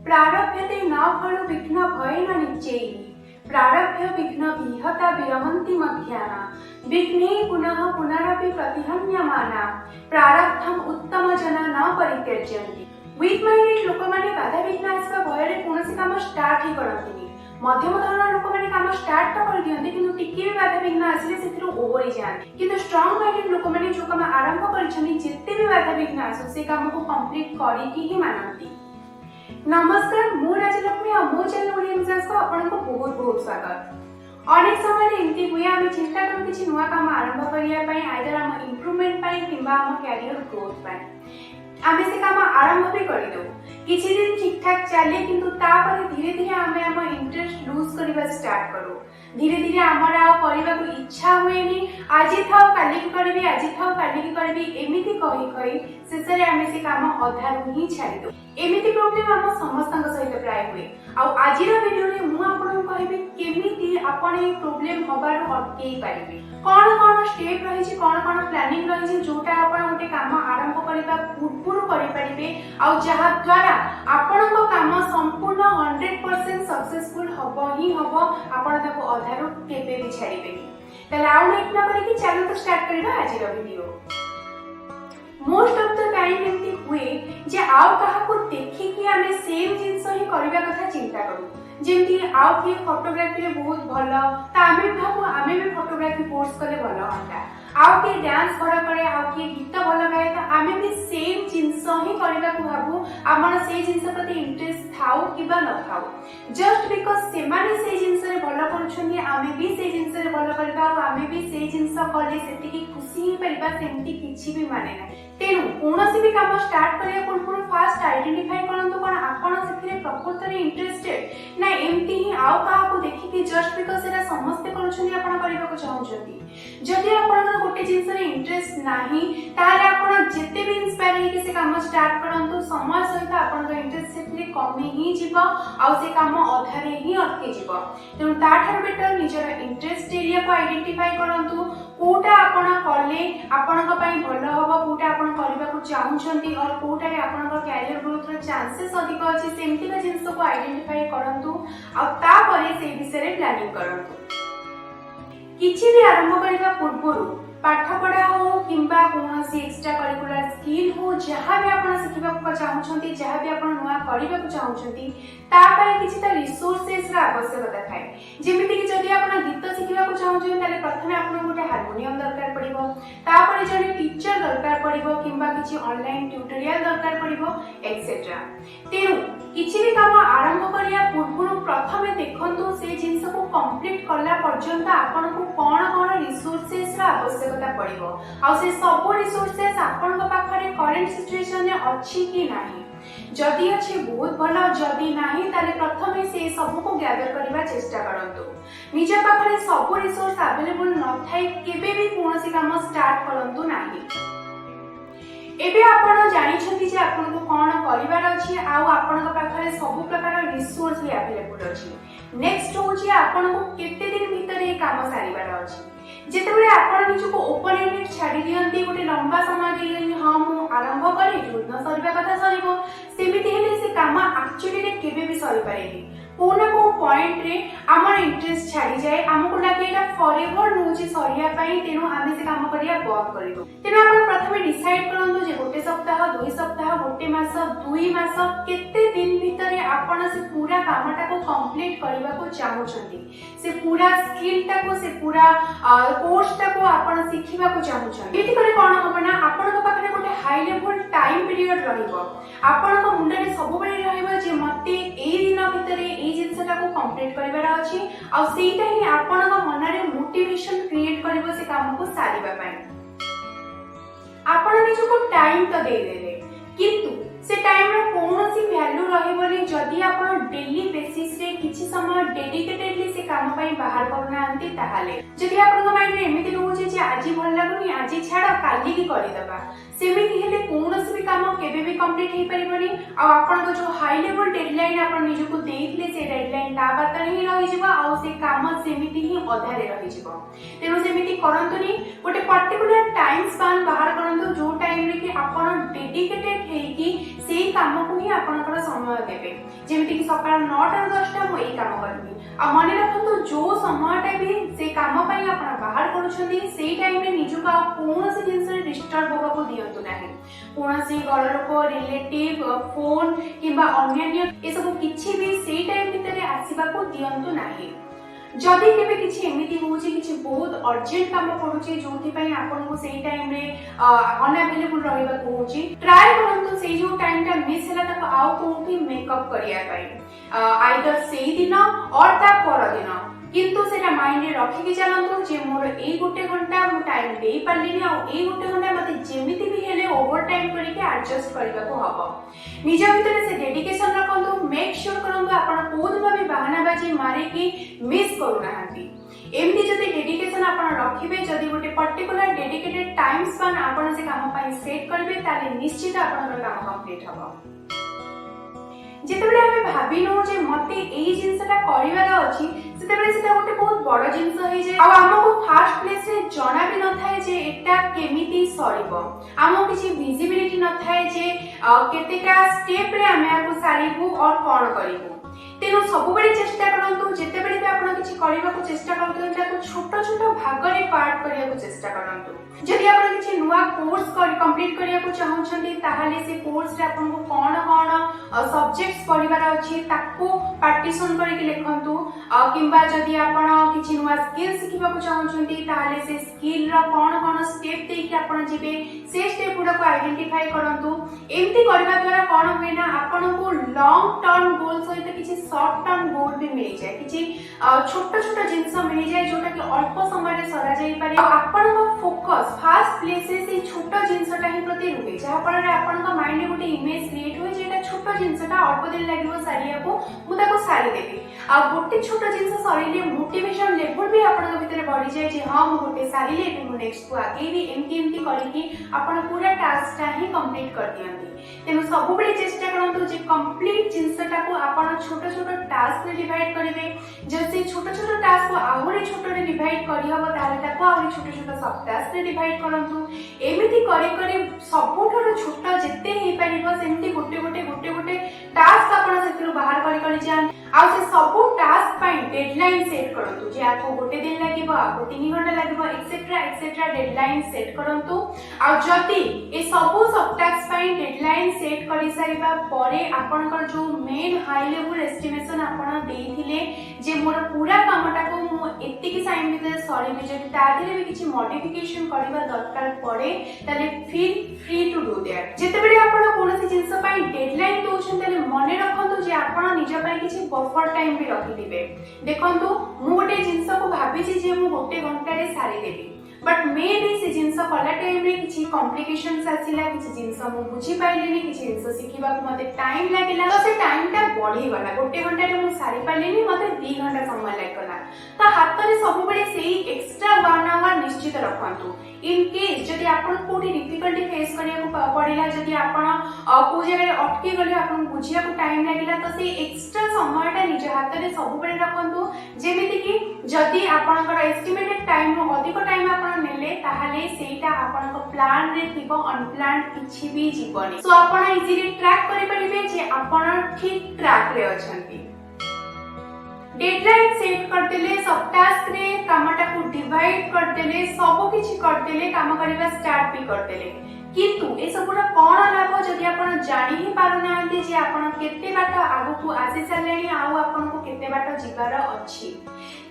प्रारभ्यते न खलु विघ्न भयेन निश्चयैः प्रारभ्य विघ्न विहता विरमन्ति मध्याना विघ्ने पुनः पुनरपि प्रतिहन्यमाना प्रारब्धम उत्तम जना न परित्यज्यन्ति। वीक माइंडेड लोक माने बाधा विघ्न आसवा भୟରେ कोनोसी काम स्टार्ट ही करन्तिनी। मध्यम धरण लोक माने काम स्टार्ट तो कर दियन्ते किंतु टिके भी बाधा विघ्न आसिले सेथिरु ओवरी जान। किंतु स्ट्रांग माइंडेड लोक माने जो काम आरंभ करिसनि जेते भी बाधा विघ्न आसो से काम को कंप्लीट करिकि ही मानन्ति। नमस्कार, मु राजलक्ष्मी और मो चैनल ओडिया मिजाज को आपन को बहुत बहुत स्वागत। अनेक समय एमती हुए आम चिंता करूँ किसी नुआ काम आरंभ करने आइदर आम इम्प्रूवमेंट किंबा आम कैरियर ग्रोथ आम से काम आरंभ भी कर दो किसी दिन ठीक ठाक चले किंतु तापर धीरे धीरे आम आम इंटरेस्ट लूज करने स्टार्ट करूँ। धीरे धीरे आमर करने को इच्छा हुए आज थाओ काली की करबी आज थाओ काली की करबी एमिति कही कही शेष में आम से काम अधारू ही छाड़ी दो। एमिति प्रॉब्लम आम समस्त सहित प्राय हुए। आज वीडियो रे मु आपन कहबी केमिति आपण ए प्रॉब्लम हबार अटकेई पारिबे, कोन कोन स्टेप रही छी, कोन कोन प्लानिंग रही छी जोटा आपण गोटे काम आरंभ करबा पूर्व करि परिबे आ जहा द्वारा आपण को काम संपूर्ण 100% सक्सेसफुल हबो ही हबो। आपण ताको अधारू केबे भी छाड़िबे। तले आउ लेट न करी कि चलो तो स्टार्ट करबा आज video. Most of the time एमती हुए जे आउ कहा को देखि कि हमें सेम जिंस ही करबा कथा चिंता करू। जेमती आउ कि फोटोग्राफी रे बहुत भलो त आमे भाबो आमे भी फोटोग्राफी कोर्स करे भलो हंता। आउ कि डांस करा करे आउ कि गीत भलो गाए त आमे भी सेम जिंस ही करबा को भाबो। हमर से जिंस प्रति इंटरेस्ट थाउ किबा न थाउ जस्ट बिकॉज़ से माने से जिंस रे भलो करछनी आमे भी से जिंस रे भलो करबा आ आमे भी से जिंस कले सेति की खुशी ही परिबा सेमती किछि भी माने ना। तेनु कोनोसी भी काम स्टार्ट करिया पूर्व फास्ट आइडेंटिफाई करंतु कोन आपण सेथिरे प्रकृत रे इंटरेस्टेड ना एमती ही आउ काहा को देखि कि जस्ट बिकॉज़ एरा समस्त करछनी आपण करबा को चाहउछंती। जदि आपण गोटे जिंस रे इंटरेस्ट नाही ताले आपण जेते भी इंस्पायर हे कि से काम स्टार्ट करंतु समय सहित आपण का इंटरेस्ट सेथिरे कमी ही जीव आ से काम अधारे ही अटके जीव। तेनु ताठार बेटर निजर इंटरेस्ट एरिया को आइडेंटिफाई करंतु कोटा आपण करले आपण का पई भलो हबो, कोटा आपण करबा को चाहउछंती और कोटा रे आपण का कैरियर ग्रोथ रे चांसेस अधिक अछि सेमती का जिंस को आइडेंटिफाई करंतु आ ता परे से विषय रे प्लानिंग करंतु। किछि भी आरंभ करबा पूर्वरु पाठ पढ़ा हो किंबा कोनोसी एक्स्ट्रा करिकुलर स्किल हो जहां भी आपण सिखिबा को चाहउछंती जहां भी आपण नुआ करिबा को चाहउछंती ता पय किछि त रिसोर्सेस रा आवश्यकता थाए। जेमिति कि जदि आपण गीत सिखिबा को चाहउछन ताले प्रथमे आपण गोटे हारमोनियम दरकार पड़िबो, ता परे जने टीचर दरकार पड़िबो किंबा किछि ऑनलाइन ट्यूटोरियल दरकार पड़िबो एक्सेट्रा। तेनु किछि भी काम आरंभ करिया पूर्वरु प्रथमे देखंतु से जिंस को कंप्लीट करला पर्यंत आपण को कोन कोन रिसोर्सेस रा आवश्यकता पड़िबो आ से सब रिसोर्सेस आपण को पाखरे करंट सिचुएशन में अछि कि नाही। जदि अछि बहुत भलो, जदि नाही ताले प्रथमे से सब को गैदर करबा चेष्टा करंतु। निज पाखरे सब रिसोर्स अवेलेबल न थाई केबे भी कोनोसी काम स्टार्ट करंतु नाही। एबे आपण जानि छथि जे आपण को कोन करिवार अछि आ आपण को पाखरे सब प्रकार रिसोर्स भी अवेलेबल अछि। नेक्स्ट हो जे आपण को केते दिन भीतर ए काम सारिवार अछि। जेतेबेले आपण निज को ओपन एंडेड छाडी दियंती गोटे लंबा समय दियंती हां मु आरंभ करे जुन सरिबा कथा सरिबो सेमिति हेले से काम एक्चुअली रे केबे भी सरि पारेनी। कोना को पॉइंट रे हमर इंटरेस्ट छाडी जाय हमको लागे एटा फॉरएवर नोची सरिया पई तेनु आमे से काम करिया बंद करिदो। तेनु आपण प्रथमे डिसाइड करंतु जे गोटे सप्ताह 2 सप्ताह गोटे मास 2 मास केते दिन भीतर आपण से पूरा कामटा को कंप्लीट करबा को चाहउछंती, से पूरा स्किल टा को से पूरा कोर्स टा को आपण सिखिबा को चाहउछंती। एति करे कोन होबना आपण को पाखरे गोटे हाई लेवल टाइम पीरियड रहिबो। आपण को मुंडे रे सब बेले रहइबो जे मते ए दिन भीतर ए जिंसटा को कंप्लीट करबार अछि आ सेटा ही आपण को मन रे मोटिवेशन क्रिएट करबो से काम को सारिबा पई। आपण निज को टाइम तो दे देले किंतु से टाइम रे कोनोसी वैल्यू रहइबोनी जदि आपण डेली बेसिस रे किछि समय डेडिकेटेडली से काम पई बाहर करनांती ताहाले। जदि आपण को माइंड रे एमिति रहउछि जे आजि भल लागुनी आजि छाड़ काली की करि दबा सेमिति हेले कोनोसी भी काम केबे भी कंप्लीट हे परिबोनी आ आपण को जो हाई लेवल डेडलाइन आपण निज को देइथिले से डेडलाइन ता बातर ही रहि जिवो आ से काम सेमिति ही अधारे रहि जिवो। तेनु सेमिति करंतुनी गोटे पर्टिकुलर टाइम स्पान बाहर करंतु जो टाइम रे कि आपण डेडिकेटेड हेई कि सेही काम को ही आपनकर समय देबे। जेमिति कि सकाळ 9 टा 10 टा मो एई काम करबी आ मने रखंतु जो समयटा भी से काम पई आपण बाहर करूछंती सेही टाइम रे निज का कोनोसी जिंस रे डिस्टर्ब होबा को दियंतु नाही। कोनोसी घर लोक रिलेटिव फोन किबा अन्य ए सब किछि भी सेही टाइम भितरे आसीबा को दियंतु नाही। जदि केबे किछि एमिति होउछि किछि बहुत अर्जेंट काम पडुछि जोथि पई आपन को सेही टाइम रे अनअवेलेबल रहबा को होउछि ट्राई करंतु सेही जो टाइम ता मिस होला त आउ कोठी मेकअप करिया पई आइदर सेही दिन और ता पर दिन किंतु सेटा माइंड रे रखि के चलंतु जे मोर ए गोटे घंटा मु टाइम देई पालिनी आ ए गोटे घंटा मते जेमिति भी हेले ओवर टाइम करि के एडजस्ट करबा को हबो। निज भितरे से डेडिकेशन रखंतु मेक श्योर करंतु आपण कोद भाबे बहानाबाजी मारे कि मिस करू नाहंती। एमती जदि डेडिकेशन आपण रखिबे जदि गोटे पर्टिकुलर डेडिकेटेड टाइम स्पान आपण से काम पई सेट करबे ताले निश्चित आपण काम कंप्लीट हबो। जेतेबेले हमें भाबिनो जे मते एई जिंसटा करिवार अछि सेतेबेले सेटा गोटे बहुत बड़ जिंस होई जे आ हमको फर्स्ट प्लेस रे जणा भी न थाए जे एटा केमिति सरिबो हमो किछि विजिबिलिटी न थाए जे केतेटा स्टेप रे हमें आको सारिबु और कोन करिबु। तेनु सब बेले चेष्टा करंतु जेतेबेले भी आपण किछि करिबा को चेष्टा करंतु ताको छोट छोट भाग रे पार्ट करिया को चेष्टा करंतु। जदि आपण किछि नुवा कोर्स कंप्लीट करिया को चाहउछंती ताहाले से कोर्स रे आपण को कोन कोन सब्जेक्ट्स पढिबार अछि ताको पार्टीशन करि के लेखंतु किंबा जदि आपण किछि नुवा स्किल सिखिबा को चाहउछंती ताहाले से स्किल रा कोन कोन स्टेप दे कि आपण जिबे से स्टेप गुडा को आइडेंटिफाई करंतु। एमती करबा द्वारा कोन होइना आपण को लॉन्ग टर्म गोल सहित किछि शॉर्ट टर्म गोल भी मिल जाय किछि छोट छोट जिंस मिल जाय जोटा कि अल्प समय रे सरा जाई पारे आपण को फोकस फास्ट प्लेसेस से छोट जिंसटा ही प्रति रुहे जहा पर आपण का माइंड रे गोटे इमेज क्रिएट होय जेटा छोट जिंसटा अल्प दिन लागिवो सारिया को मु ताको सारी देबी आ गोटे छोट जिंस सरीले मोटिवेशन लेवल भी आपण के भीतर बढ़ी जाय जे हां मु गोटे सारीले मु नेक्स्ट को आगे भी एमती करके आपण पूरा टास्क ता ही कंप्लीट कर दियंती। तेनु सब बेले चेष्टा करंतु जे कंप्लीट जिंसटा को आपण छोट छोट टास्क रे डिवाइड करिवे जसे छोट छोट टास्क को आहुरी छोट रे डिवाइड करि हबो ताले ताको आहुरी छोट छोट सब टास्क रे डिवाइड करंतु। एमिति करे सबुठारो छोट जेते हे परिबो सेमति गोटे टास्क आपण सेतिरु बाहर करि जान आ से सब टास्क पई डेडलाइन सेट करंतु जे आपको गोटे दिन लागिबो आपको 3 घंटा लागिबो एक्सेट्रा डेडलाइन सेट करंतु। आ जति ए सब टास्क पई डेडलाइन सेट करि सारिबा परे आपनकर जो मेन हाई लेवल एस्टिमेशन आपण देइथिले जे मोर पूरा कामटा को मु एतिकी टाइम भीतर सरीबे जदि तादिरे भी किछि मॉडिफिकेशन करिबा दरकार पड़े ताले feel free to do that. जेतेबेले आपण कोनोसी जिंस पई डेडलाइन दोछन ताले मने रखंतु जे आपण निज पई किछि बफर टाइम भी रखि दिबे। देखंतु मु गोटे जिंस को भाबी जे मु गोटे घंटा रे सारी देबी बट मे बी से जिंस कला टाइम रे किछि कॉम्प्लिकेशंस आसिला किछि जिंस मु बुझी पाइलेनी किछि जिंस सिखिबा को मते टाइम लागिला तो से टाइम ता बढ़ी गला गोटे घंटा रे मु सारी पाइलेनी मते 2 घंटा समय लागला त हाथ रे सब बेले सेही एक्स्ट्रा 1 आवर निश्चित रखंतु। इन केस जदि आपण कोठी डिफिकल्टी फेस करिया को पड़िला जदि आपण को जगह अटकी गले आपण बुझिया को टाइम लागिला तो से एक्स्ट्रा समयटा निज हाथ रे सब बेले रखंतु जेमिति कि जदि आपनकर एस्टिमेटेड टाइम रो अधिक टाइम आपण नेले ताहाले सेटा आपनक प्लान रे थिबो अनप्लान किछि भी जीवनी सो आपण इजीली ट्रैक करि परिबे जे आपण ठीक ट्रैक रे अछंती। डेडलाइन सेट कर देले सब टास्क रे कामटा को डिवाइड कर देले सब किछि कर देले काम करबा स्टार्ट भी कर देले किंतु ए सबुरा कोन लाभ जदि आपण जानि ही पारु नांती जे आपण केते बाट आगु को आसी सालेनी आउ आपण को केते बाट जिबार अछि।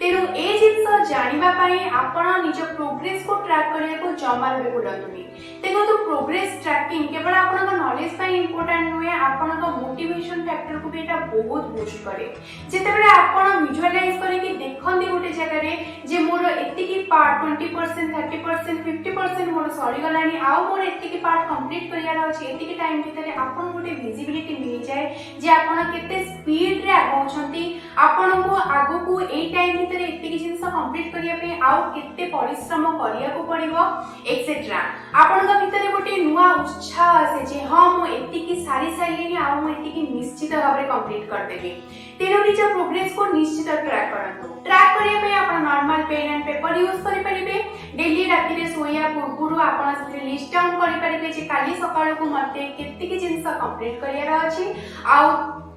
तेनु ए जिंस जानिबा पई आपण निज प्रोग्रेस को ट्रैक करिया को जमा रे गुडंतुनी। तेनु तो प्रोग्रेस ट्रैकिंग केवल आपण का नॉलेज पई इंपोर्टेंट हुए आपण का मोटिवेशन फैक्टर को भी एटा बहुत बूस्ट करे। जेतेबेले आपण विजुअलाइज करे कि देखंदी गोटे जगह रे जे मोर एतिकी पार्ट 20% 30% 50% मोर सरी गलानी आउ मोर एतिकी पार्ट कंप्लीट करियार अछि एतिकी टाइम भितरे आपण गोटे विजिबिलिटी मिल जाय जे आपण केते स्पीड रे आगौछंती आपन को आगो को ए टाइम भीतर एतिकी जिंस कंप्लीट करिया पे आउ केते परिश्रम करिया को पड़िबो एक्सेट्रा आपन का भीतर गोटे नुवा उत्साह आसे जे हां मो एतिकी सारी साइलेनी आउ मो एतिकी निश्चित भाबरे कंप्लीट कर देबी तेनो निज प्रोग्रेस को निश्चित ट्रैक करंतु ट्रैक करिया पे आपन normal pen and paper use करि परिबे डेली राति रे सोया पूर्वरु आपन से लिस्ट डाउन करि परिबे जे काली सकाळ को मते केतिकी जिंस कंप्लीट करिया अछि आउ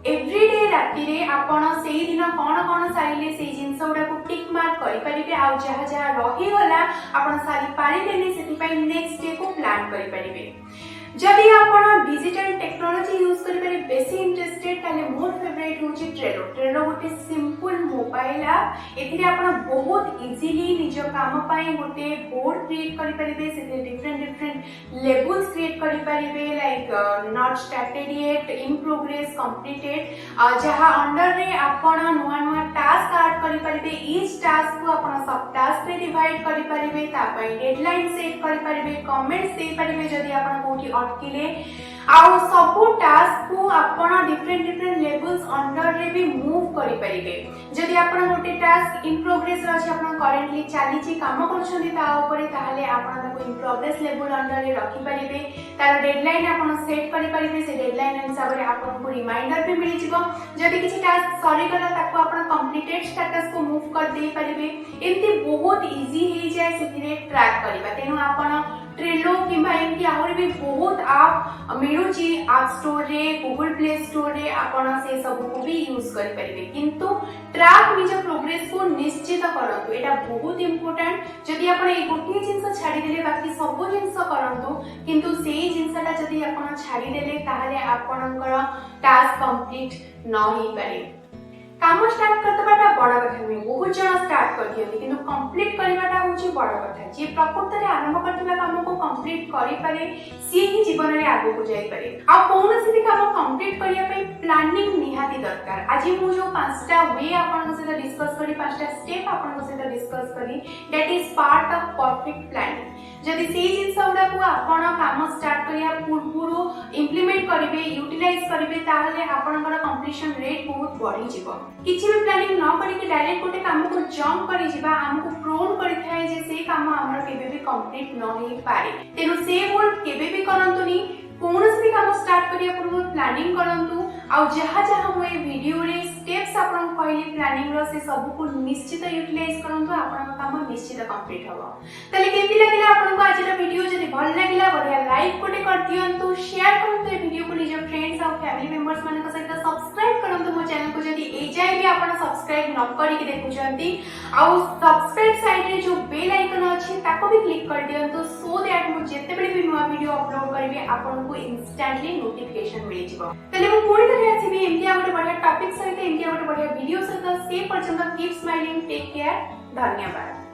एवरीडे राति रे आपण सेही दिन कोन कोन साइले सेही जिंस उडा को टिक मार्क करि परिबे आउ जहा जहा रही गला आपण सारी पारी लेने सेति पय नेक्स्ट डे को प्लान करि परिबे जदि आपण डिजिटल टेक्नोलॉजी यूज करि परि बेसी इंटरेस्टेड ताले मोर फेवरेट होची ट्रेलो गोटे सिंपल मोबाइल ऐप एथिरे आपण बहुत इजीली निज काम पाई गोटे बोर्ड क्रिएट करि परिबे से डिफरेंट लेबल्स क्रिएट करि परिबे like not started yet in progress completed जहा अंडर रे आपण नुवा नुवा टास्क ऐड करि परिबे ईच टास्क को आपण सब टास्क रे डिवाइड करि परिबे ता पय डेडलाइन सेट करि परिबे कमेंट्स दे परिबे जदि आपण कोठी अटकिले आउ सब टास्क को आपण डिफरेंट लेवल्स अंडर रे भी मूव करि परिबे जदि आपण गोटे टास्क इन प्रोग्रेस अछि आपण करेंटली चाली छि काम करछन्ती ता ऊपर ताहले आपण ताको इन प्रोग्रेस लेवल अंडर रे रखि परिबे तार डेडलाइन आपण सेट करि परिबे से डेडलाइन हिसाब रे आपण को रिमाइंडर भी मिलि जिवो जदि किछि टास्क सॉरी गला ताको आपण कंप्लीटेड स्टेटस को मूव कर दे परिबे एंती बहुत इजी हे जाय सेथिरे ट्रैक करिबा तेनु आपण ट्रेलो किबा एमती आहुरी भी बहुत आप मिलुची ऐप स्टोर रे गूगल प्ले स्टोर रे आपण से सब को भी यूज करि परिबे किंतु ट्रैक निज प्रोग्रेस को निश्चित करंतु एटा बहुत इंपोर्टेंट जदि आपण ए गोटी जिंस छाडी देले बाकी सब जिंस करंतु किंतु सेही जिंसटा जदि आपण छाडी देले ताहाले आपणकर टास्क कंप्लीट न होई पारे काम स्टार्ट करतबाटा बड़ कथा नुहे बहुत जन स्टार्ट कर दियंती किंतु कंप्लीट करबाटा होची बड़ कथा जे प्रकृत रे आरंभ करथिबा काम को कंप्लीट करि पारे सी ही जीवन रे आगो को जाई पारे आ कोनोसी भी काम कंप्लीट करिया पे प्लानिंग निहाती दरकार आज मु जो पांचटा वे आपन से डिस्कस करी पांचटा स्टेप आपन से डिस्कस करी that is part of perfect planning जदि से जिंस उडा को आपन काम स्टार्ट करिया पूर्वरु इंप्लीमेंट करिवे यूटिलाइज करिवे ताहले आपनकर कंप्लीशन रेट बहुत बढ़ी जिवो किछि भी प्लानिंग न करि के डायरेक्ट गोटे काम को जंप करि जिबा हमको प्रोन करि थाए जे से काम हमर केबे भी कंप्लीट न होई पारे तेनु से बोल केबे भी करंतुनी कोनोस भी काम स्टार्ट करिया पूर्व प्लानिंग करंतु आ जहा जहा मो ए वीडियो रे स्टेप्स आपन कहली प्लानिंग रो से सब को निश्चित यूटिलाइज करंतु आपन काम निश्चित कंप्लीट होबो तले केमि लागिला आपन को आज रा वीडियो जदि भल लागिला बढ़िया लाइक कोटे कर दियंतु शेयर करंतु ए वीडियो को निज फ्रेंड्स और फैमिली मेंबर्स माने को सहित सब्सक्राइब करंतु मो चैनल को जदि ए जाय भी आपन सब्सक्राइब न करि के देखुचंती आ सब्सक्राइब साइड रे जो बेल आइकन अछि ताको भी क्लिक कर दियंतु सो दैट मो जेते बेले भी नया वीडियो अपलोड करबे आपन को इंस्टेंटली नोटिफिकेशन मिलि जिवो तले मो पूरी तरह आसीबी एमतिया गोटे बढ़िया टॉपिक सहित एमतिया गोटे बढ़िया वीडियो सहित से पर्यंत कीप स्माइलिंग टेक केयर धन्यवाद।